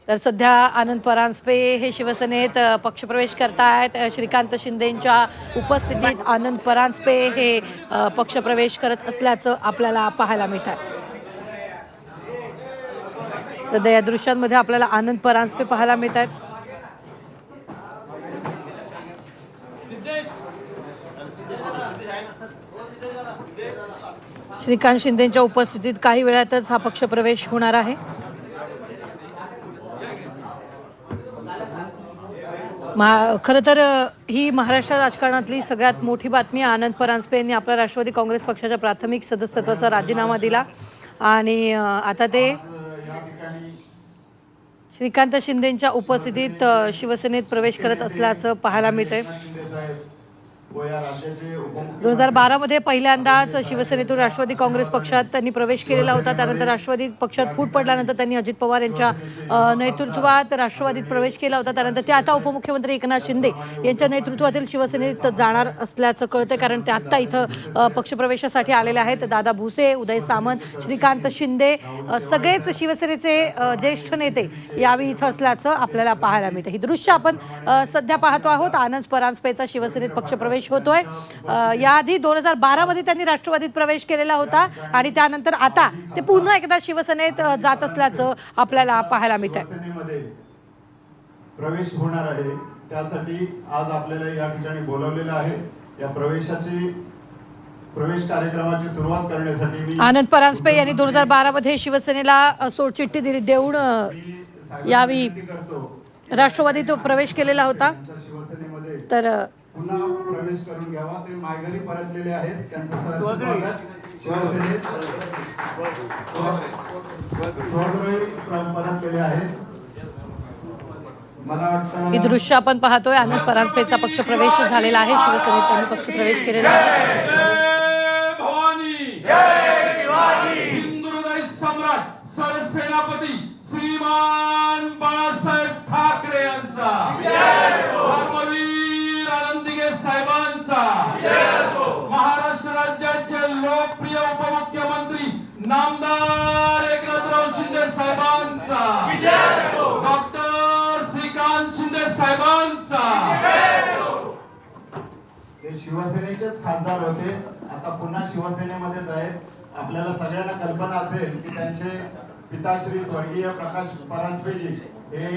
तर सध्या आनंद परांजपे हे शिवसेनेत पक्षप्रवेश करतायत। श्रीकांत शिंदेंच्या उपस्थितीत आनंद परांजपे हे पक्षप्रवेश करत असल्याचं आपल्याला पाहायला मिळत आहे। सध्या या दृश्यांमध्ये आपल्याला आनंद परांजपे पाहायला मिळत आहेत। श्रीकांत शिंदेंच्या उपस्थितीत काही वेळातच हा पक्षप्रवेश होणार आहे। खरं तर ही महाराष्ट्र राजकारणातली सगळ्यात मोठी बातमी। आनंद परांजपे यांनी आपला राष्ट्रवादी काँग्रेस पक्षाच्या प्राथमिक सदस्यत्वाचा राजीनामा दिला आणि आता ते श्रीकांत शिंदेंच्या उपस्थितीत शिवसेनेत प्रवेश करत असल्याचं पाहायला मिळतंय। 2012 मध्ये पहिल्यांदाच शिवसेनेतून राष्ट्रवादी काँग्रेस पक्षात त्यांनी प्रवेश केलेला होता। त्यानंतर राष्ट्रवादी पक्षात फूट पडल्यानंतर त्यांनी अजित पवार यांच्या नेतृत्वात राष्ट्रवादीत प्रवेश केला होता। त्यानंतर ते आता उपमुख्यमंत्री एकनाथ शिंदे यांच्या नेतृत्वातील शिवसेनेत जाणार असल्याचं कळतंय, कारण ते आता इथं पक्षप्रवेशासाठी आलेले आहेत। दादा भुसे, उदय सामंत, श्रीकांत शिंदे सगळेच शिवसेनेचे ज्येष्ठ नेते यावेळी इथं असल्याचं आपल्याला पाहायला मिळतं। ही दृश्य आपण सध्या पाहतो आहोत। आनंद परांजपेचा शिवसेनेत पक्षप्रवेश होतोय। याआधी 2012 मध्ये त्यांनी राष्ट्रवादीत प्रवेश केलेला होता आणि त्यानंतर आता ते पुन्हा एकदा शिवसेनेत जात असल्याचं आपल्याला पाहायला मिळतंय। प्रवेश होणार आहे, त्यासाठी आज आपल्याला या ठिकाणी बोलवलेलं आहे। या प्रवेश कार्यक्रमाची सुरुवात करण्यासाठी आनंद परांजपे यांनी 2012 मध्ये शिवसेनेला सोडचिठ्ठी दिली देऊन यावेळी राष्ट्रवादीत प्रवेश केलेला होता। तर पुन्हा प्रवेश करून घ्यावा। ते मायघरी परतलेले आहेत, त्यांचं स्वागत शिवसेनेत परतलेले आहेत। मला वाटतं ही दृश्य आपण पाहतोय। आनंद परांजपेचा पक्षप्रवेश झालेला आहे। शिवसेनेत त्यांनी पक्षप्रवेश केलेला आहे। जय शिवाजी। हिंदुहृदय सम्राट सरसेनापती श्रीमान बाळासाहेब ठाकरे यांचा धर्मवीर आनंदीगे साहेबांचा, महाराष्ट्र राज्याचे लोकप्रिय उपमुख्यमंत्री नामदार एकनाथराव शिंदे साहेबांचा, डॉक्टर श्रीकांत शिंदे साहेबांचा। ते शिवसेनेचेच खासदार होते, आता पुन्हा शिवसेनेमध्येच आहेत। आपल्याला सगळ्यांना कल्पना असेल की त्यांचे पिताश्री स्वर्गीय प्रकाश परांजपेजी हे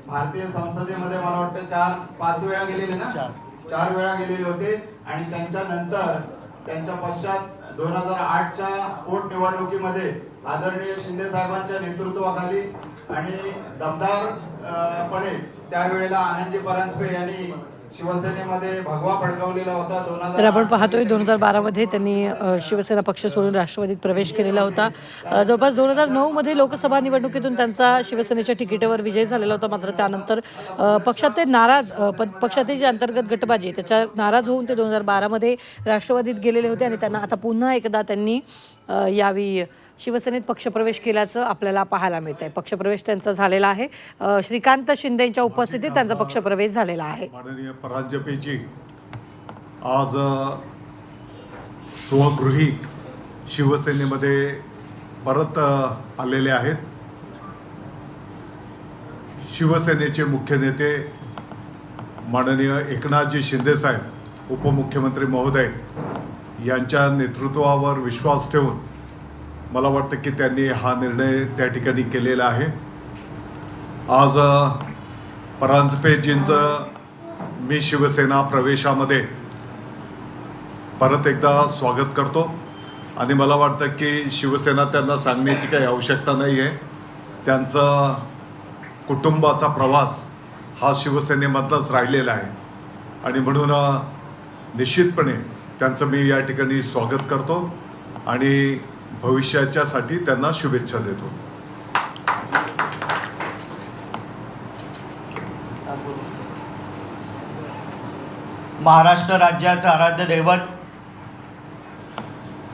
भारतीय संसदेमध्ये मला वाटतं 4-5 वेळा गेलेले ना, 4 वेळा गेलेले होते। आणि त्यांच्या नंतर त्यांच्या पश्चात 2008च्या पोटनिवडणुकीमध्ये आदरणीय शिंदे साहेबांच्या नेतृत्वाखाली आणि दमदारपणे त्यावेळेला आनंदजी परांजपे यांनी शिवसेनेमध्ये भगवा फडकवलेला होता। तर आपण पाहतोय 2012 मध्ये त्यांनी शिवसेना पक्ष सोडून राष्ट्रवादीत प्रवेश केलेला होता। जवळपास 2009 मध्ये लोकसभा निवडणुकीतून त्यांचा शिवसेनेच्या तिकिटावर विजय झालेला होता। मात्र त्यानंतर पक्षात ते नाराज, पक्षातील जी अंतर्गत गटबाजी त्याच्या नाराज होऊन ते 2012 मध्ये राष्ट्रवादीत गेलेले होते आणि त्यांना आता पुन्हा एकदा त्यांनी यावेळी शिवसेनेत पक्षप्रवेश केल्याचं आपल्याला पाहायला मिळत आहे। पक्षप्रवेश त्यांचा झालेला आहे। श्रीकांत शिंदेंच्या उपस्थितीत त्यांचा पक्षप्रवेश झालेला आहे। माननीय परांजपेजी आज स्वगृही शिवसेनेमध्ये परत आलेले आहेत। शिवसेनेचे मुख्य नेते माननीय एकनाथजी शिंदे साहेब उपमुख्यमंत्री महोदय यांच्या नेतृत्वावर विश्वास ठेवून मला वाटतं की त्यांनी हा निर्णय त्या ठिकाणी केलेला आहे। आज परांजपेजींचं मी शिवसेना प्रवेशामध्ये परत एकदा स्वागत करतो आणि मला वाटतं की शिवसेना त्यांना सांगण्याची काही आवश्यकता नाही आहे। त्यांचा कुटुंबाचा प्रवास हा शिवसेनेमधलाच राहिलेला आहे आणि म्हणून निश्चितपणे त्यांचं मी या ठिकाणी स्वागत करतो आणि भविष्याच्यासाठी त्यांना शुभेच्छा देतो। महाराष्ट्र राज्याचं आराध्य दैवत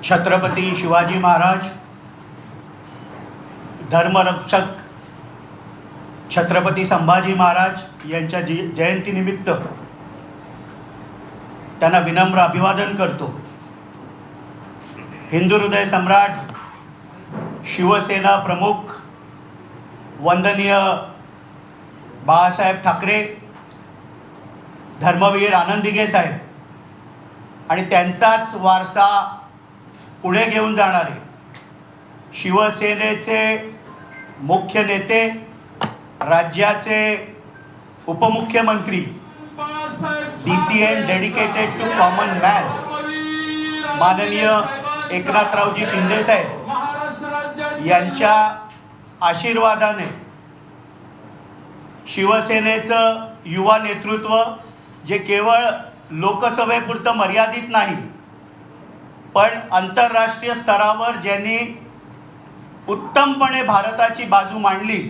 छत्रपती शिवाजी महाराज, धर्मरक्षक छत्रपती संभाजी महाराज यांच्या जयंतीनिमित्त त्यांना विनम्र अभिवादन करतो। हिंदू हृदय सम्राट शिवसेना प्रमुख वंदनीय बाळासाहेब ठाकरे, धर्मवीर आनंद दिघे साहेब आणि त्यांचाच वारसा पुढे घेऊन जाणारे शिवसेनेचे मुख्य नेते, राज्याचे उपमुख्यमंत्री, DCN dedicated to common man माननीय एकनाथरावजी शिंदे साहेब महाराष्ट्र राज्याचे यांच्या आशीर्वादाने शिवसेनेचं युवा नेतृत्व जे केवळ लोकसभेपुरतं मर्यादित नाही, पण आंतरराष्ट्रीय स्तरावर ज्यांनी उत्तमपणे भारताची बाजू मांडली